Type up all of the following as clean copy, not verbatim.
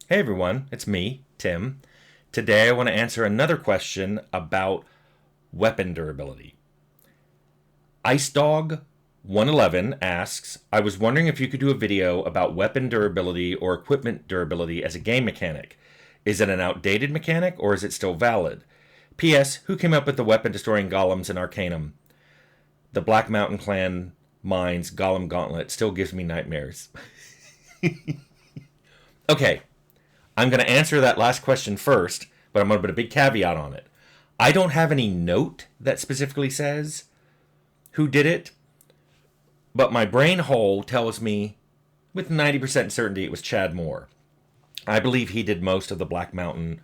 Hey everyone, it's me, Tim. Today I want to answer another question about weapon durability. Ice Dog 111 asks, I was wondering if you could do a video about weapon durability or equipment durability as a game mechanic. Is it an outdated mechanic or is it still valid? P.S. Who came up with the weapon destroying golems in Arcanum? The Black Mountain Clan Mines Golem Gauntlet still gives me nightmares. Okay, I'm going to answer that last question first, but I'm going to put a big caveat on it. I don't have any note that specifically says who did it, but my brain hole tells me with 90% certainty it was Chad Moore. I believe he did most of the Black Mountain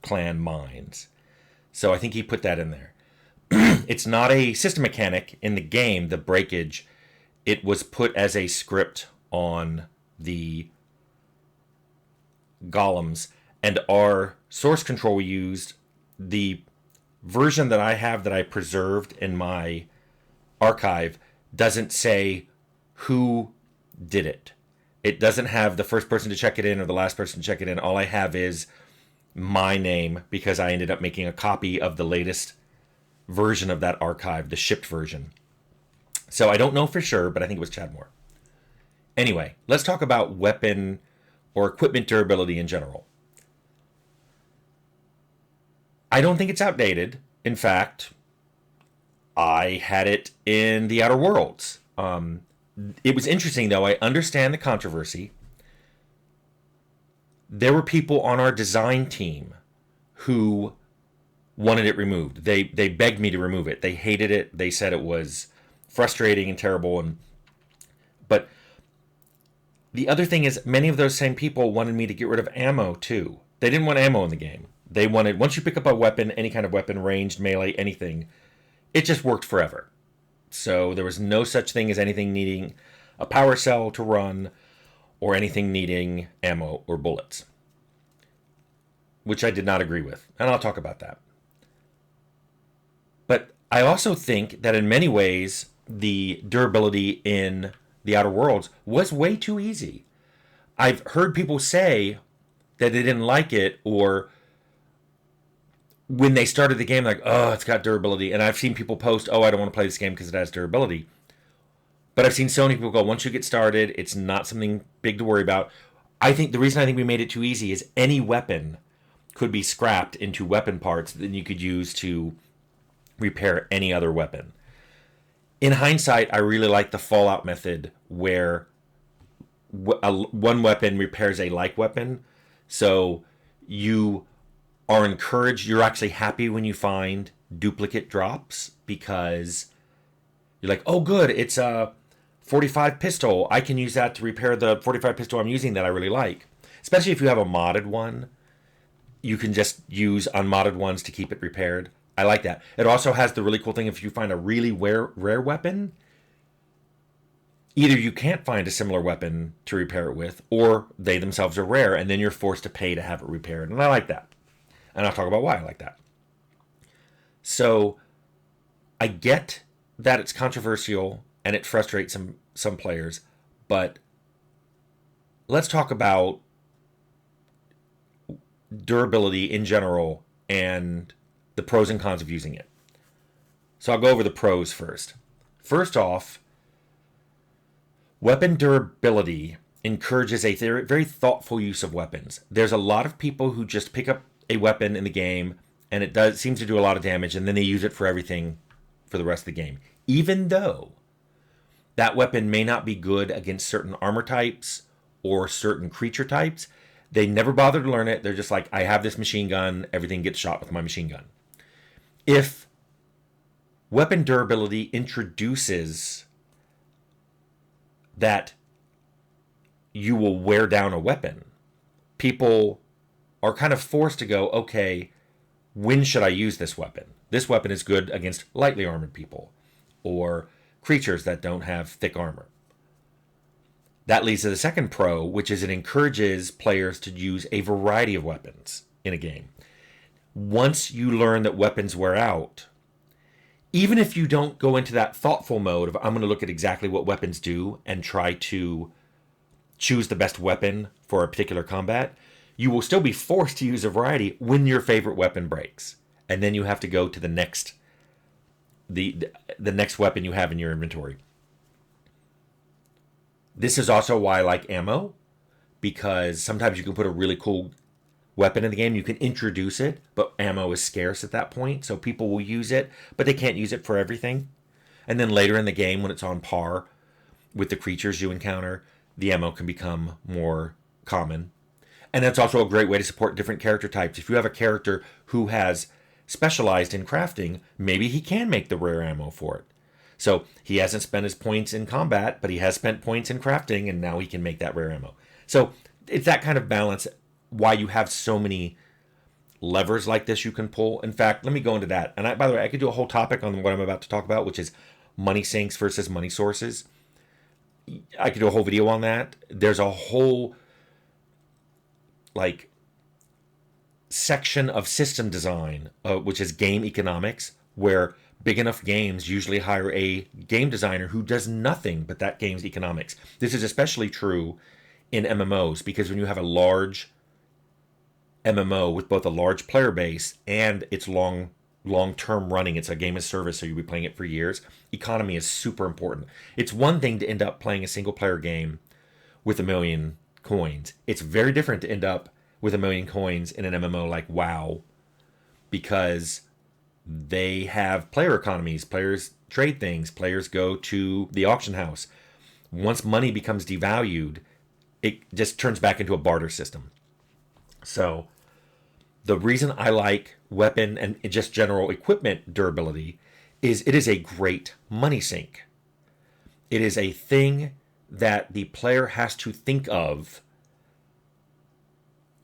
Clan mines. So I think he put that in there. It's not a system mechanic in the game, the breakage. It was put as a script on the golems, and our source control we used, the version that I have that I preserved in my archive doesn't say who did it. It doesn't have the first person to check it in or the last person to check it in. All I have is my name because I ended up making a copy of the latest version of that archive, the shipped version. So I don't know for sure, but I think it was Chad Moore. Anyway, let's talk about weapon or equipment durability in general. I don't think it's outdated. In fact, I had it in the Outer Worlds. It was interesting, though. I understand the controversy. There were people on our design team who wanted it removed. They begged me to remove it. They hated it. They said it was frustrating and terrible. But the other thing is, many of those same people wanted me to get rid of ammo, too. They didn't want ammo in the game. They wanted, once you pick up a weapon, any kind of weapon, ranged, melee, anything, it just worked forever. So there was no such thing as anything needing a power cell to run or anything needing ammo or bullets, which I did not agree with. And I'll talk about that. But I also think that in many ways, the durability in the Outer Worlds was way too easy. I've heard people say that they didn't like it, or when they started the game, like, oh, it's got durability. And I've seen people post, oh, I don't want to play this game because it has durability. But I've seen so many people go, once you get started, it's not something big to worry about. I think the reason I think we made it too easy is any weapon could be scrapped into weapon parts that you could use to repair any other weapon. In hindsight, I really like the Fallout method where one weapon repairs a like weapon. So you are encouraged, you're actually happy when you find duplicate drops because you're like, oh good, it's a 45 pistol. I can use that to repair the 45 pistol I'm using that I really like. Especially if you have a modded one, you can just use unmodded ones to keep it repaired. I like that. It also has the really cool thing, if you find a really rare weapon, either you can't find a similar weapon to repair it with, or they themselves are rare, and then you're forced to pay to have it repaired. And I like that. And I'll talk about why I like that. So I get that it's controversial and it frustrates some players, but let's talk about durability in general and the pros and cons of using it. So I'll go over the pros first. First off, weapon durability encourages a very thoughtful use of weapons. There's a lot of people who just pick up a weapon in the game and it seems to do a lot of damage, and then they use it for everything for the rest of the game. Even though that weapon may not be good against certain armor types or certain creature types, they never bother to learn it. They're just like, I have this machine gun, everything gets shot with my machine gun. If weapon durability introduces that you will wear down a weapon, people are kind of forced to go, okay, when should I use this weapon? This weapon is good against lightly armored people or creatures that don't have thick armor. That leads to the second pro, which is it encourages players to use a variety of weapons in a game. Once you learn that weapons wear out, even if you don't go into that thoughtful mode of I'm going to look at exactly what weapons do and try to choose the best weapon for a particular combat, you will still be forced to use a variety when your favorite weapon breaks. And then you have to go to the next the next weapon you have in your inventory. This is also why I like ammo, because sometimes you can put a really cool weapon in the game, you can introduce it, but ammo is scarce at that point, so people will use it, but they can't use it for everything. And then later in the game, when it's on par with the creatures you encounter, the ammo can become more common. And that's also a great way to support different character types. If you have a character who has specialized in crafting, maybe he can make the rare ammo for it. So he hasn't spent his points in combat, but he has spent points in crafting, and now he can make that rare ammo. So it's that kind of balance why you have so many levers like this you can pull. In fact, let me go into that. And by the way, I could do a whole topic on what I'm about to talk about, which is money sinks versus money sources. I could do a whole video on that. There's a whole section of system design, which is game economics, where big enough games usually hire a game designer who does nothing but that game's economics. This is especially true in MMOs, because when you have a large MMO with both a large player base and it's long-term running, it's a game as service, so you'll be playing it for years, economy is super important. It's one thing to end up playing a single player game with 1 million coins. It's very different to end up with 1 million coins in an MMO like WoW, because they have player economies, players trade things, players go to the auction house. Once money becomes devalued, it just turns back into a barter system. So the reason I like weapon and just general equipment durability is it is a great money sink. It is a thing that the player has to think of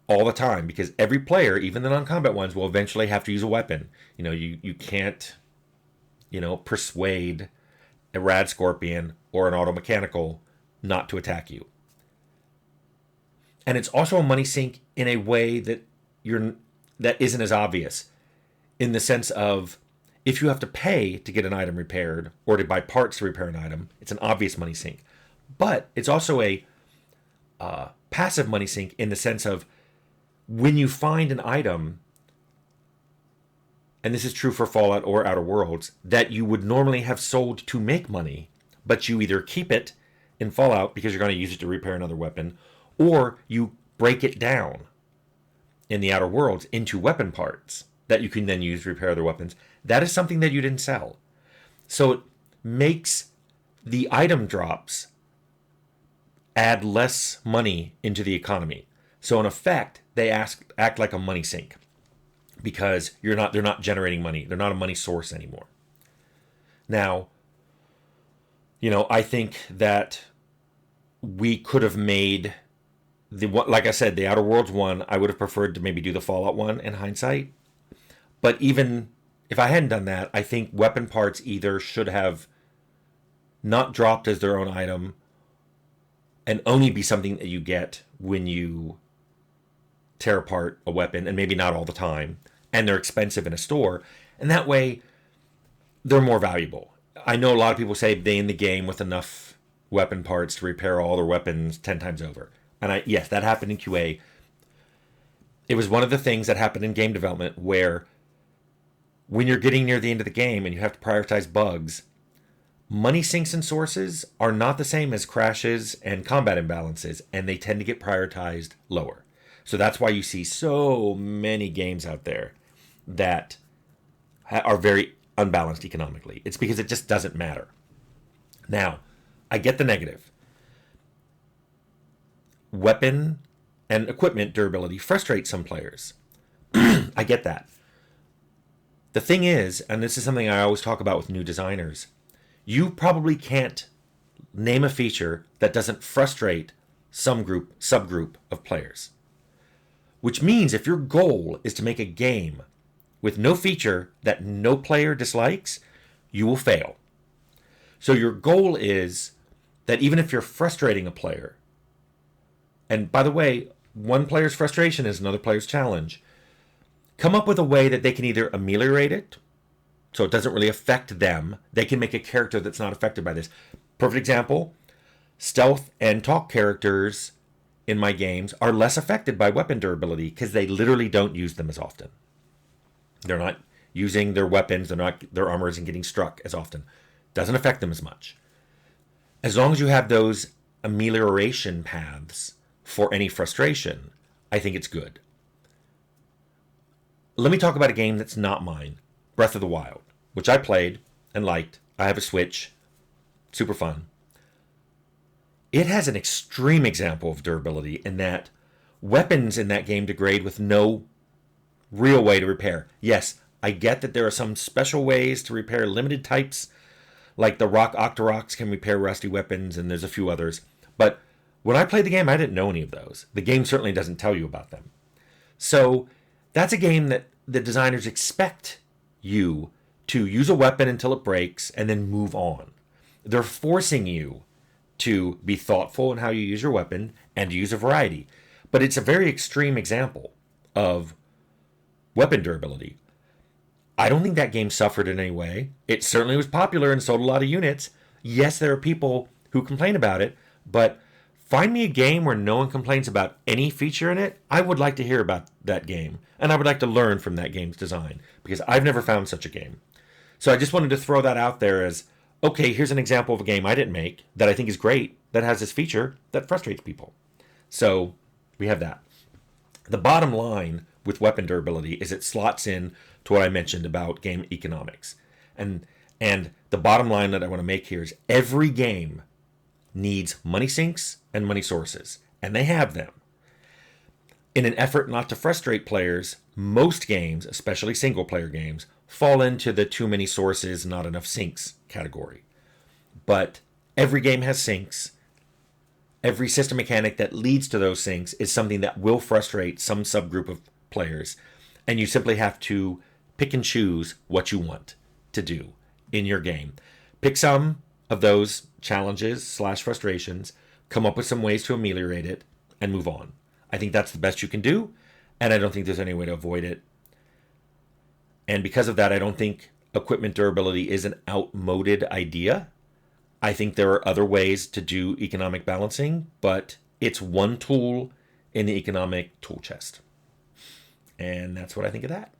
all the time, because every player, even the non-combat ones, will eventually have to use a weapon. You can't, persuade a rad scorpion or an auto mechanical not to attack you. And it's also a money sink in a way that isn't as obvious, in the sense of, if you have to pay to get an item repaired or to buy parts to repair an item, it's an obvious money sink. But it's also a passive money sink, in the sense of, when you find an item, and this is true for Fallout or Outer Worlds, that you would normally have sold to make money, but you either keep it in Fallout because you're going to use it to repair another weapon, or you break it down in the Outer Worlds into weapon parts that you can then use to repair other weapons. That is something that you didn't sell. So it makes the item drops add less money into the economy. So in effect, they act like a money sink, because they're not generating money. They're not a money source anymore. Now, I think that we could have made like I said, the Outer Worlds one, I would have preferred to maybe do the Fallout one in hindsight. But even if I hadn't done that, I think weapon parts either should have not dropped as their own item and only be something that you get when you tear apart a weapon, and maybe not all the time, and they're expensive in a store, and that way they're more valuable. I know a lot of people say they in the game with enough weapon parts to repair all their weapons 10 times over. And yes, that happened in QA. It was one of the things that happened in game development, where when you're getting near the end of the game and you have to prioritize bugs, money sinks and sources are not the same as crashes and combat imbalances, and they tend to get prioritized lower. So that's why you see so many games out there that are very unbalanced economically. It's because it just doesn't matter. Now, I get the negative. Weapon and equipment durability frustrates some players. I get that. The thing is, and this is something I always talk about with new designers, you probably can't name a feature that doesn't frustrate some subgroup of players. Which means if your goal is to make a game with no feature that no player dislikes, you will fail. So your goal is that even if you're frustrating a player, and by the way, one player's frustration is another player's challenge, come up with a way that they can either ameliorate it, so it doesn't really affect them. They can make a character that's not affected by this. Perfect example, Stealth and talk characters in my games are less affected by weapon durability because they literally don't use them as often. They're not using their weapons, their armor isn't getting struck as often. Doesn't affect them as much. As long as you have those amelioration paths for any frustration, I think it's good. Let me talk about a game that's not mine, Breath of the Wild, which I played and liked. I have a Switch. Super fun. It has an extreme example of durability in that weapons in that game degrade with no real way to repair. Yes, I get that there are some special ways to repair limited types, like the Rock Octoroks can repair rusty weapons, and there's a few others. But when I played the game, I didn't know any of those. The game certainly doesn't tell you about them. So that's a game that the designers expect you to use a weapon until it breaks and then move on. They're forcing you to be thoughtful in how you use your weapon and to use a variety. But it's a very extreme example of weapon durability. I don't think that game suffered in any way. It certainly was popular and sold a lot of units. Yes, there are people who complain about it, but find me a game where no one complains about any feature in it. I would like to hear about that game, and I would like to learn from that game's design, because I've never found such a game. So I just wanted to throw that out there as, okay, here's an example of a game I didn't make that I think is great, that has this feature that frustrates people. So we have that. The bottom line with weapon durability is it slots in to what I mentioned about game economics. And the bottom line that I want to make here is every game needs money sinks and money sources, and they have them. In an effort not to frustrate players, most games, especially single player games, fall into the too many sources, not enough sinks category. But every game has sinks. Every system mechanic that leads to those sinks is something that will frustrate some subgroup of players. And you simply have to pick and choose what you want to do in your game. Pick some of those challenges / frustrations, come up with some ways to ameliorate it, and move on. I think that's the best you can do, and I don't think there's any way to avoid it. And because of that, I don't think equipment durability is an outmoded idea. I think there are other ways to do economic balancing, but it's one tool in the economic tool chest. And that's what I think of that.